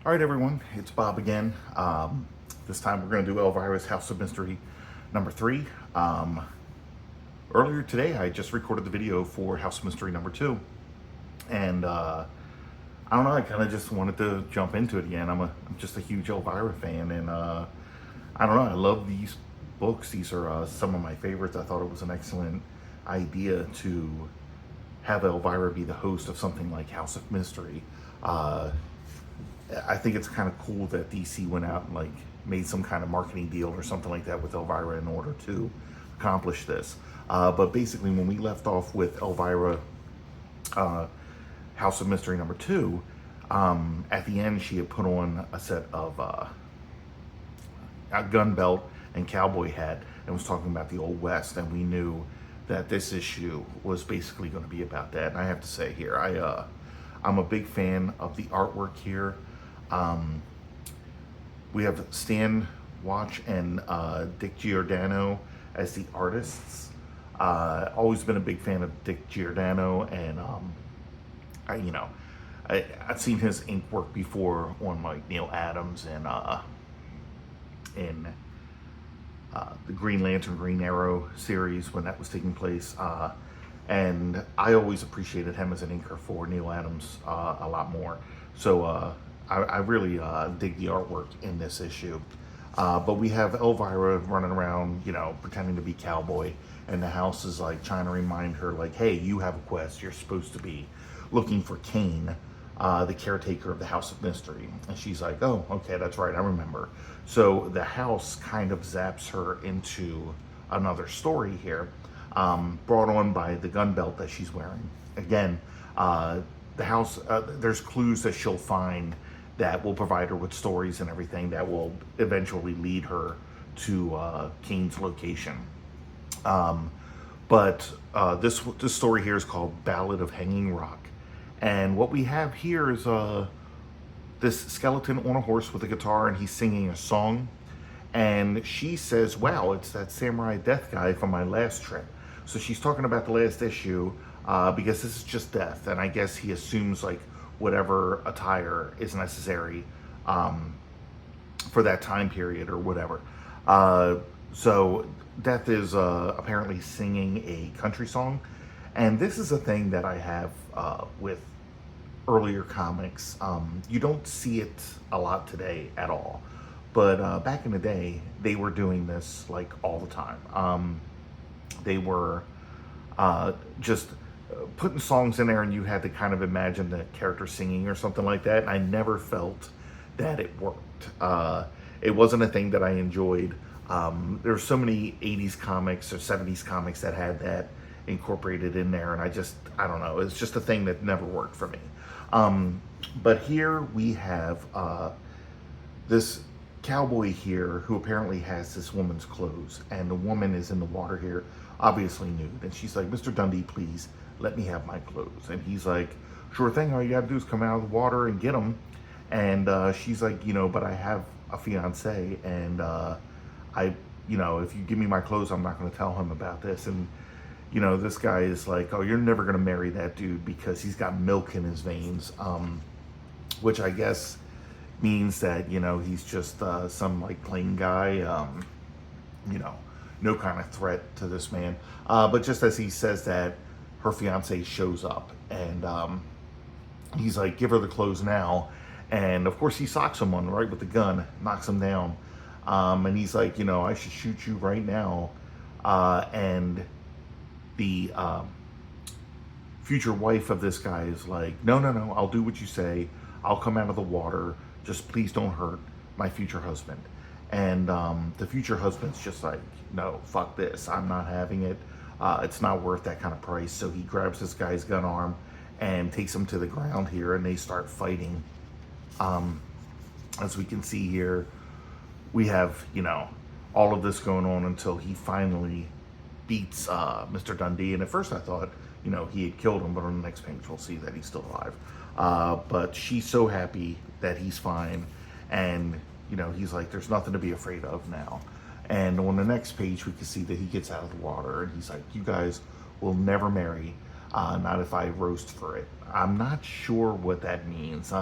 All right, everyone, it's Bob again. This time we're going to do Elvira'S House of Mystery number 3. Earlier today, I just recorded the video for House of Mystery number 2. And I don't know, I kind of just wanted to jump into it again. I'm just a huge Elvira fan, and I don't know, I love these books. These are some of my favorites. I thought it was an excellent idea to have Elvira be the host of something like House of Mystery. I think it's kind of cool that DC went out and like made some kind of marketing deal or something like that with Elvira in order to accomplish this. But basically, when we left off with Elvira, House of Mystery number 2, at the end she had put on a set of a gun belt and cowboy hat and was talking about the Old West, and we knew that this issue was basically going to be about that. And I have to say here, I'm a big fan of the artwork here. We have Stan Watch and Dick Giordano as the artists. Always been a big fan of Dick Giordano, and I've seen his ink work before on like Neil Adams and in the Green Lantern, Green Arrow series when that was taking place. And I always appreciated him as an inker for Neil Adams a lot more. So I really dig the artwork in this issue. But we have Elvira running around, pretending to be cowboy, and the house is like trying to remind her, like, hey, you have a quest. You're supposed to be looking for Kane, the caretaker of the House of Mystery. And she's like, oh, okay, that's right, I remember. So the house kind of zaps her into another story here, brought on by the gun belt that she's wearing. Again, the house, there's clues that she'll find that will provide her with stories and everything that will eventually lead her to Kane's location. But this story here is called Ballad of Hanging Rock. And what we have here is this skeleton on a horse with a guitar, and he's singing a song. And she says, wow, it's that samurai death guy from my last trip. So she's talking about the last issue because this is just death. And I guess he assumes like whatever attire is necessary for that time period or whatever. So Death is apparently singing a country song. And this is a thing that I have with earlier comics. You don't see it a lot today at all. But back in the day, they were doing this like all the time. They were just putting songs in there, and you had to kind of imagine the character singing or something like that. And I never felt that it worked. It wasn't a thing that I enjoyed. There's so many 80s comics or 70s comics that had that incorporated in there, and I don't know, it's just a thing that never worked for me. But here we have this cowboy here who apparently has this woman's clothes, and the woman is in the water here, obviously nude, and she's like, Mr. Dundee, please let me have my clothes. And he's like, sure thing, all you gotta do is come out of the water and get them. And she's like, but I have a fiance, and if you give me my clothes, I'm not going to tell him about this. And this guy is like, oh, you're never going to marry that dude because he's got milk in his veins, which I guess means that he's just some like plain guy, no kind of threat to this man. But just as he says that, her fiance shows up, and he's like, give her the clothes now. And of course he socks someone right with the gun, knocks him down. And he's like, I should shoot you right now. And the future wife of this guy is like, no, I'll do what you say. I'll come out of the water. Just please don't hurt my future husband. And the future husband's just like, no, fuck this. I'm not having it. It's not worth that kind of price. So he grabs this guy's gun arm and takes him to the ground here, and they start fighting. As we can see here, we have, all of this going on until he finally beats Mr. Dundee. And at first I thought, he had killed him, but on the next page we'll see that he's still alive. But she's so happy that he's fine. And, he's like, there's nothing to be afraid of now. And on the next page, we can see that he gets out of the water, and he's like, you guys will never marry, not if I roast for it. I'm not sure what that means.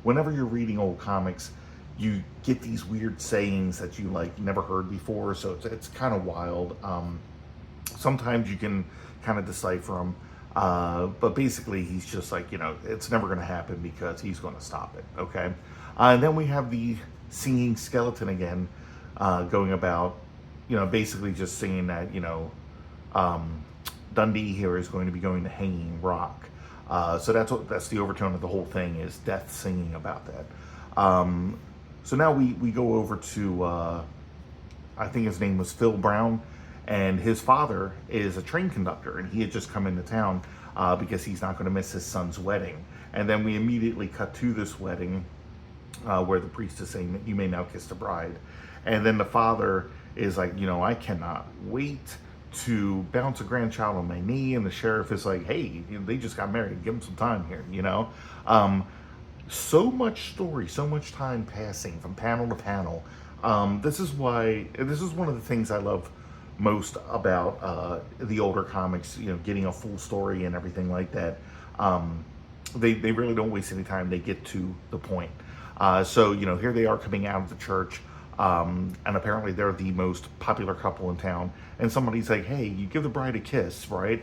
whenever you're reading old comics, you get these weird sayings that you like never heard before. So it's kind of wild. Sometimes you can kind of decipher them. But basically, he's just like, it's never going to happen because he's going to stop it. Okay. And then we have the singing skeleton again, going about, basically just singing that, Dundee here is going to be going to Hanging Rock. So that's the overtone of the whole thing, is Death singing about that. So now we go over to, I think his name was Phil Brown, and his father is a train conductor, and he had just come into town because he's not going to miss his son's wedding. And then we immediately cut to this wedding where the priest is saying that you may now kiss the bride. And then the father is like, I cannot wait to bounce a grandchild on my knee. And the sheriff is like, hey, they just got married. Give them some time here, So much story, so much time passing from panel to panel. This is one of the things I love most about the older comics, getting a full story and everything like that. They really don't waste any time. They get to the point. So here they are coming out of the church, and apparently they're the most popular couple in town. And somebody's like, hey, you give the bride a kiss, right?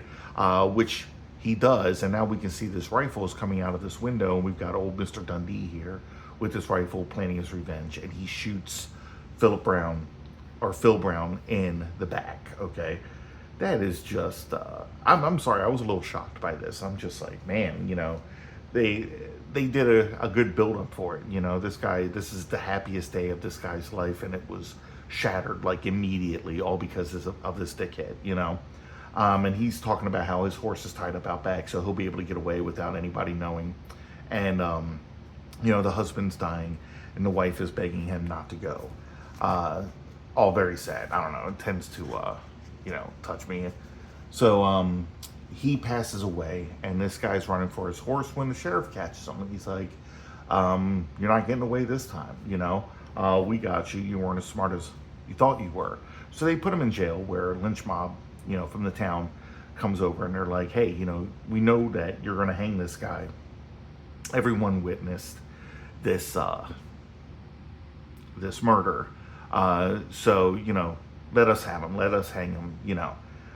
Which he does, and now we can see this rifle is coming out of this window, and we've got old Mr. Dundee here with this rifle planning his revenge, and he shoots Phil Brown in the back. Okay, that is just I'm sorry, I was a little shocked by this. I'm just like, man, they did a good build up for it. This is the happiest day of this guy's life, and it was shattered like immediately, all because of this dickhead. And he's talking about how his horse is tied up out back, so he'll be able to get away without anybody knowing. And the husband's dying, and the wife is begging him not to go. All very sad. I don't know. It tends to, touch me. So he passes away, and this guy's running for his horse when the sheriff catches him, and he's like, "You're not getting away this time. We got you. You weren't as smart as you thought you were." So they put him in jail, where a lynch mob, from the town comes over, and they're like, "Hey, we know that you're going to hang this guy. Everyone witnessed this this murder. So, let us have him. Let us hang him,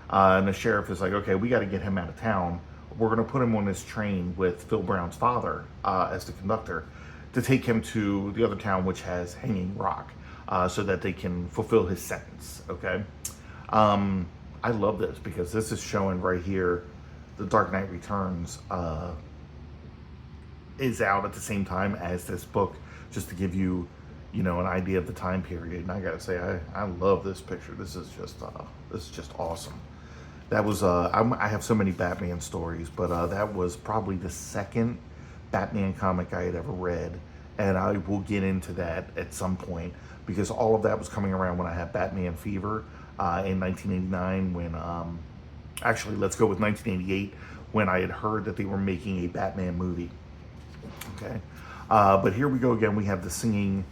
And the sheriff is like, okay, we got to get him out of town. We're going to put him on this train with Phil Brown's father as the conductor to take him to the other town, which has Hanging Rock, so that they can fulfill his sentence, okay? I love this because this is showing right here, The Dark Knight Returns is out at the same time as this book, just to give you, an idea of the time period. And I gotta say, I love this picture. This is just awesome. That was I have so many Batman stories, but that was probably the second Batman comic I had ever read, and I will get into that at some point, because all of that was coming around when I had Batman fever in 1989. When actually, let's go with 1988, when I had heard that they were making a Batman movie. Okay, but here we go again. We have the singing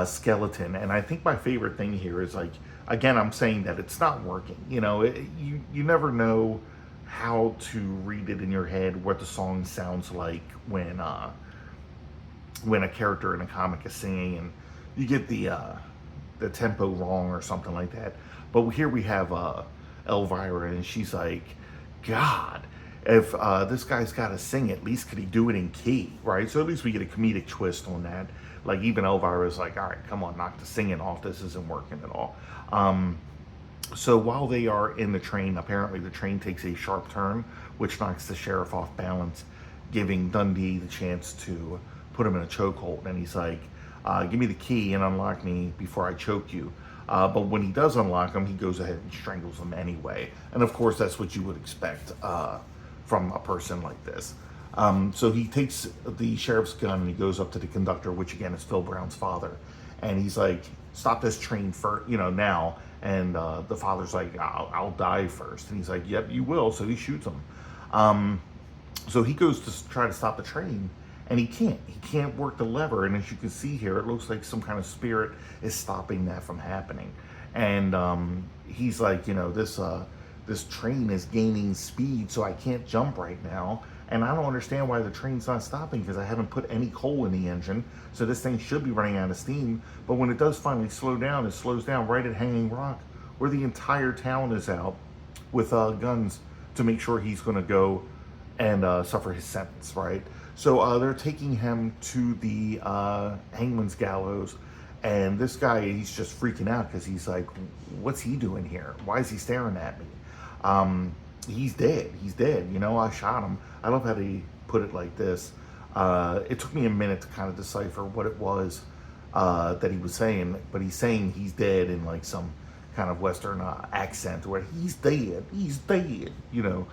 skeleton, and I think my favorite thing here is, like, again, I'm saying that it's not working. You never know how to read it in your head, what the song sounds like when a character in a comic is singing, and you get the tempo wrong or something like that. But here we have Elvira, and she's like, God, if this guy's got to sing, at least could he do it in key, right? So at least we get a comedic twist on that. Like, even Elvira's like, all right, come on, knock the singing off. This isn't working at all. So while they are in the train, apparently the train takes a sharp turn, which knocks the sheriff off balance, giving Dundee the chance to put him in a chokehold. And he's like, give me the key and unlock me before I choke you. But when he does unlock him, he goes ahead and strangles him anyway. And of course, that's what you would expect from a person like this. So he takes the sheriff's gun and he goes up to the conductor, which again is Phil Brown's father. And he's like, stop this train now. And the father's like, I'll die first. And he's like, yep, you will. So he shoots him. So he goes to try to stop the train, and he can't. He can't work the lever. And as you can see here, it looks like some kind of spirit is stopping that from happening. And he's like, this train is gaining speed, so I can't jump right now. And I don't understand why the train's not stopping, because I haven't put any coal in the engine. So this thing should be running out of steam. But when it does finally slow down, it slows down right at Hanging Rock, where the entire town is out with guns to make sure he's going to go and suffer his sentence, right? So they're taking him to the hangman's gallows, and this guy, he's just freaking out because he's like, what's he doing here? Why is he staring at me? He's dead. He's dead. You know, I shot him. I love how they put it like this. It took me a minute to kind of decipher what it was that he was saying, but he's saying he's dead in like some kind of Western accent where he's dead, you know.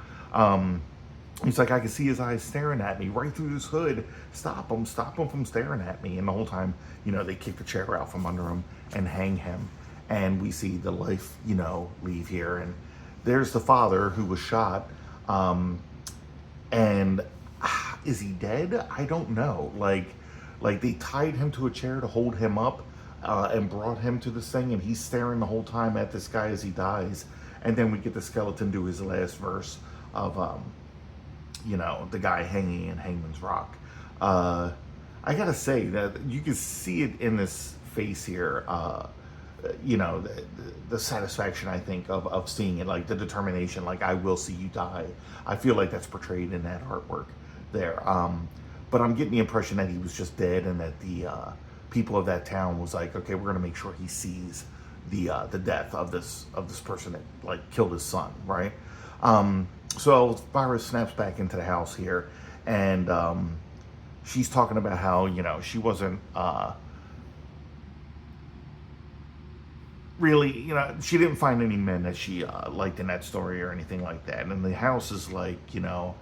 He's like, I can see his eyes staring at me right through this hood. Stop him from staring at me. And the whole time, you know, they kick the chair out from under him and hang him. And we see the life, you know, leave here. And there's the father who was shot. And is he dead? I don't know. Like they tied him to a chair to hold him up and brought him to this thing. And he's staring the whole time at this guy as he dies. And then we get the skeleton do his last verse of, you know, the guy hanging in Hangman's Rock. I gotta say that you can see it in this face here, you know, the satisfaction, I think, of seeing it, like the determination, like, I will see you die. I feel like that's portrayed in that artwork there. But I'm getting the impression that he was just dead, and that the people of that town was like, okay, we're gonna make sure he sees the death of this person that like killed his son, right? So Elvira snaps back into the house here, and she's talking about how, you know, she wasn't really, you know, she didn't find any men that she liked in that story or anything like that. And the house is like, you know,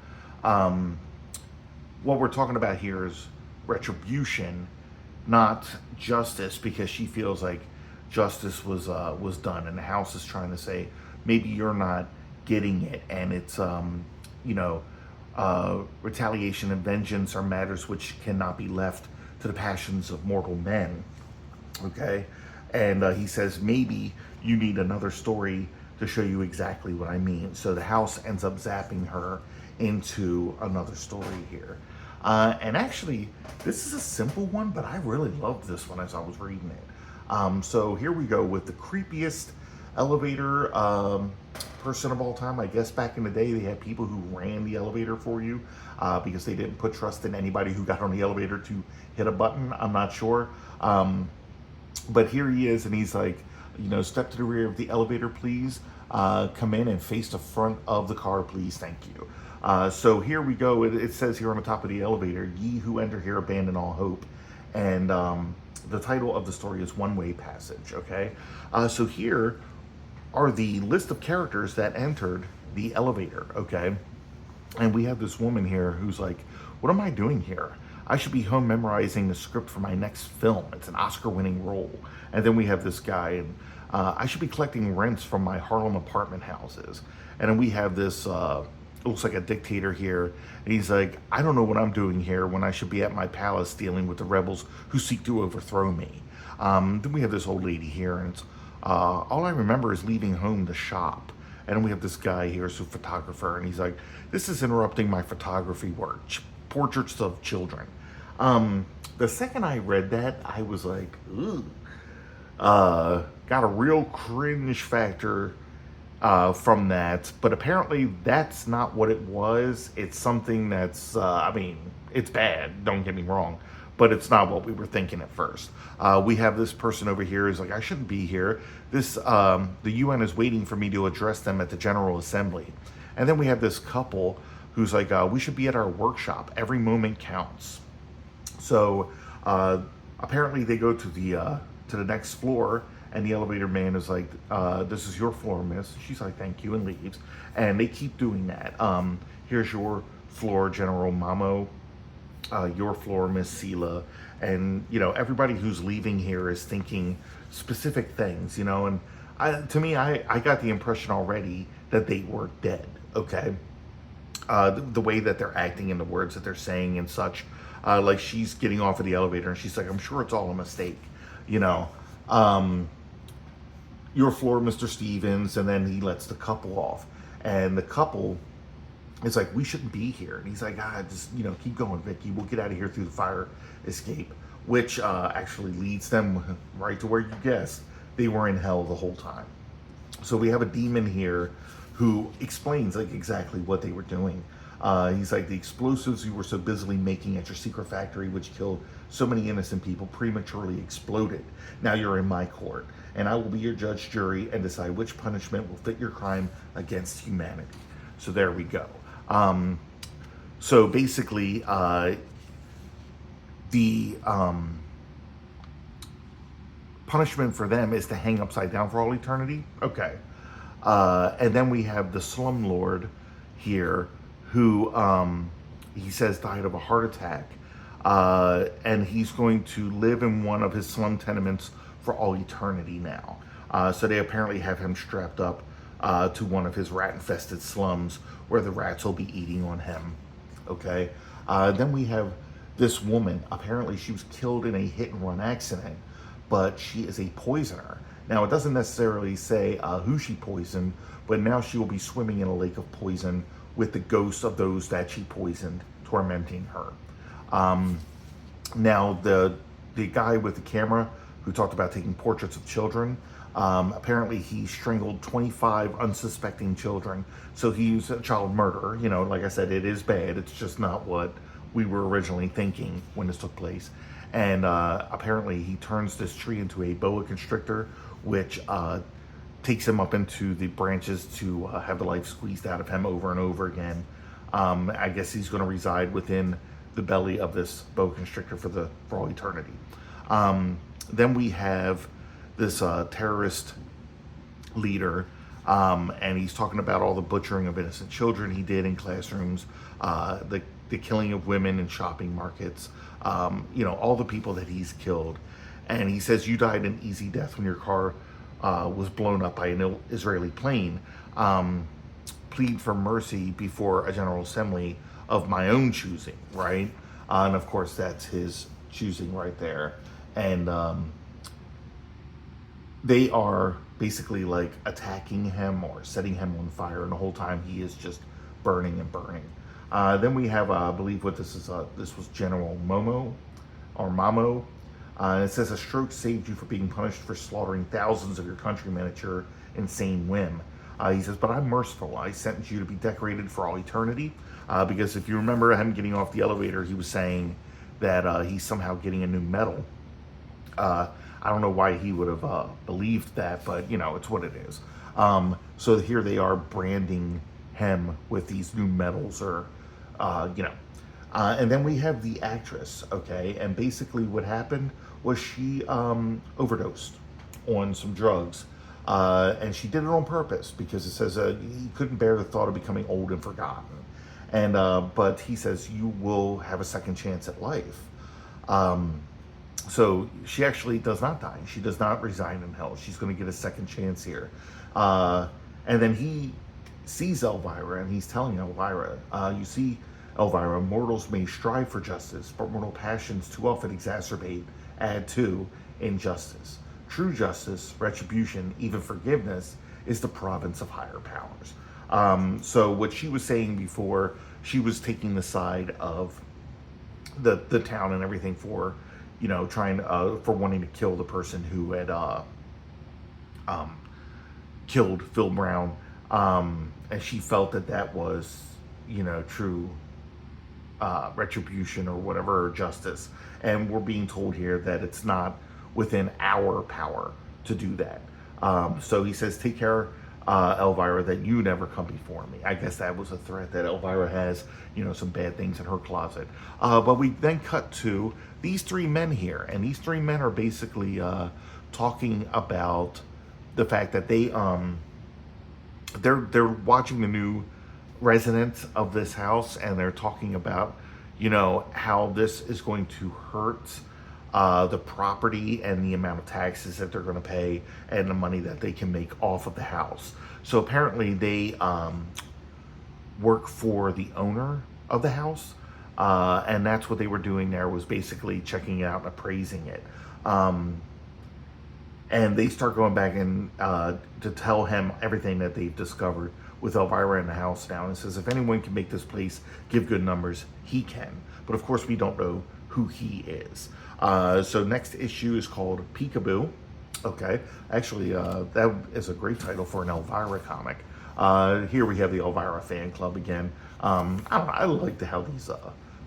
what we're talking about here is retribution, not justice, because she feels like justice was done, and the house is trying to say, maybe you're not getting it, and it's you know, retaliation and vengeance are matters which cannot be left to the passions of mortal men. Okay, and he says maybe you need another story to show you exactly what I mean. So the house ends up zapping her into another story here, and actually this is a simple one, but I really loved this one as I was reading it. So here we go with the creepiest elevator person of all time. I guess back in the day they had people who ran the elevator for you because they didn't put trust in anybody who got on the elevator to hit a button. I'm not sure, but here he is, and he's like, you know, step to the rear of the elevator, please. Come in and face the front of the car, please. Thank you. So here we go. It says here on the top of the elevator, ye who enter here abandon all hope. And the title of the story is One Way Passage. Okay, so here are the list of characters that entered the elevator. Okay, and we have this woman here who's like, what am I doing here? I should be home memorizing the script for my next film. It's an Oscar-winning role. And then we have this guy, and I should be collecting rents from my Harlem apartment houses. And then we have this, looks like a dictator here. And he's like, I don't know what I'm doing here when I should be at my palace dealing with the rebels who seek to overthrow me. Then we have this old lady here, and it's, all I remember is leaving home to shop. And then we have this guy here, who's a photographer, and he's like, this is interrupting my photography work. Portraits of children. The second I read that, I was like, ooh. Got a real cringe factor from that, but apparently that's not what it was. It's something that's, I mean, it's bad, don't get me wrong, but it's not what we were thinking at first. We have this person over here who's like, I shouldn't be here. This, the UN is waiting for me to address them at the General Assembly. And then we have this couple who's like, we should be at our workshop. Every moment counts. So apparently they go to the next floor, and the elevator man is like, this is your floor, miss. She's like, thank you, and leaves. And they keep doing that. Here's your floor, General Mamo. Your floor, Miss Sela. And, you know, everybody who's leaving here is thinking specific things, you know. And to me, I got the impression already that they were dead, okay? The way that they're acting and the words that they're saying and such. Like she's getting off of the elevator and she's like, I'm sure it's all a mistake, you know. Your floor, Mr. Stevens. And then he lets the couple off. And the couple it's like, we shouldn't be here. And he's like, just, keep going, Vicky. We'll get out of here through the fire escape, which actually leads them right to where you guessed. They were in hell the whole time. So we have a demon here who explains like exactly what they were doing. He's like, the explosives you were so busily making at your secret factory, which killed so many innocent people, prematurely exploded. Now you're in my court, and I will be your judge, jury, and decide which punishment will fit your crime against humanity. So there we go. So basically, the punishment for them is to hang upside down for all eternity. Okay. And then we have the slumlord here who he says died of a heart attack. And he's going to live in one of his slum tenements for all eternity now. So they apparently have him strapped up to one of his rat-infested slums where the rats will be eating on him. Okay. Then we have this woman. Apparently she was killed in a hit-and-run accident, but she is a poisoner. Now, it doesn't necessarily say who she poisoned, but now she will be swimming in a lake of poison with the ghosts of those that she poisoned, tormenting her. Now, the guy with the camera who talked about taking portraits of children, apparently he strangled 25 unsuspecting children. So he's a child murderer. Like I said, it is bad. It's just not what we were originally thinking when this took place. And apparently he turns this tree into a boa constrictor, which takes him up into the branches to have the life squeezed out of him over and over again. I guess he's going to reside within the belly of this boa constrictor for all eternity. Then we have this terrorist leader, and he's talking about all the butchering of innocent children he did in classrooms, the killing of women in shopping markets, all the people that he's killed. And he says, you died an easy death when your car was blown up by an Israeli plane. Plead for mercy before a general assembly of my own choosing, right? And of course, that's his choosing right there. And they are basically like attacking him or setting him on fire, and the whole time he is just burning and burning. Then we have, I believe what this is, this was General Momo, or Mamo. It says, a stroke saved you for being punished for slaughtering thousands of your countrymen at your insane whim. He says, but I'm merciful. I sentence you to be decorated for all eternity. Because if you remember him getting off the elevator, he was saying that he's somehow getting a new medal. I don't know why he would have believed that, but it's what it is. So here they are branding him with these new medals, or and then we have the actress, okay, and basically what happened was she overdosed on some drugs, and she did it on purpose because it says he couldn't bear the thought of becoming old and forgotten. And but he says, you will have a second chance at life. So she actually does not die. She does not resign in hell. She's going to get a second chance here. And then he sees Elvira, and he's telling Elvira, you see, Elvira, mortals may strive for justice, but mortal passions too often add to injustice. True justice, retribution, even forgiveness is the province of higher powers. So what she was saying before, she was taking the side of the town and everything for, trying for wanting to kill the person who had killed Phil Brown, and she felt that was, true retribution or whatever, or justice. And we're being told here that it's not within our power to do that. So he says, take care, Elvira, that you never come before me. I guess that was a threat that Elvira has, some bad things in her closet. But we then cut to these three men here, and these three men are basically talking about the fact that they're watching the new residents of this house, and they're talking about, how this is going to hurt the property and the amount of taxes that they're going to pay and the money that they can make off of the house. So apparently they work for the owner of the house, and that's what they were doing there, was basically checking it out and appraising it. And they start going back and to tell him everything that they've discovered with Elvira in the house now, and it says, if anyone can make this place give good numbers, he can. But of course, we don't know who he is. So next issue is called Peekaboo. Okay, actually, that is a great title for an Elvira comic. Here we have the Elvira fan club again. I don't know, I like how these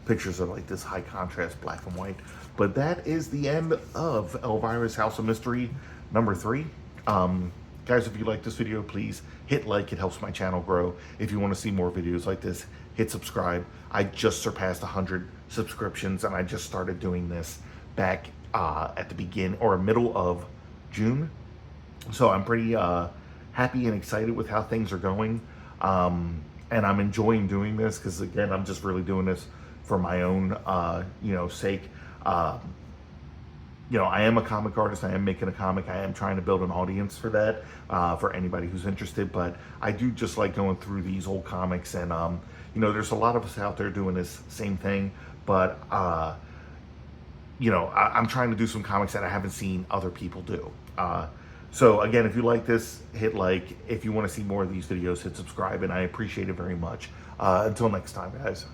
pictures are like this high contrast black and white. But that is the end of Elvira's House of Mystery number 3. Guys, if you like this video, please hit like. It helps my channel grow. If you want to see more videos like this, hit subscribe. I just surpassed 100 subscriptions, and I just started doing this back at the beginning or middle of June. So I'm pretty happy and excited with how things are going. And I'm enjoying doing this because, again, I'm just really doing this for my own, sake. I am a comic artist. I am making a comic. I am trying to build an audience for that, for anybody who's interested. But I do just like going through these old comics, and there's a lot of us out there doing this same thing. But I'm trying to do some comics that I haven't seen other people do. So again, if you like this, hit like. If you want to see more of these videos, hit subscribe, and I appreciate it very much. Until next time, guys.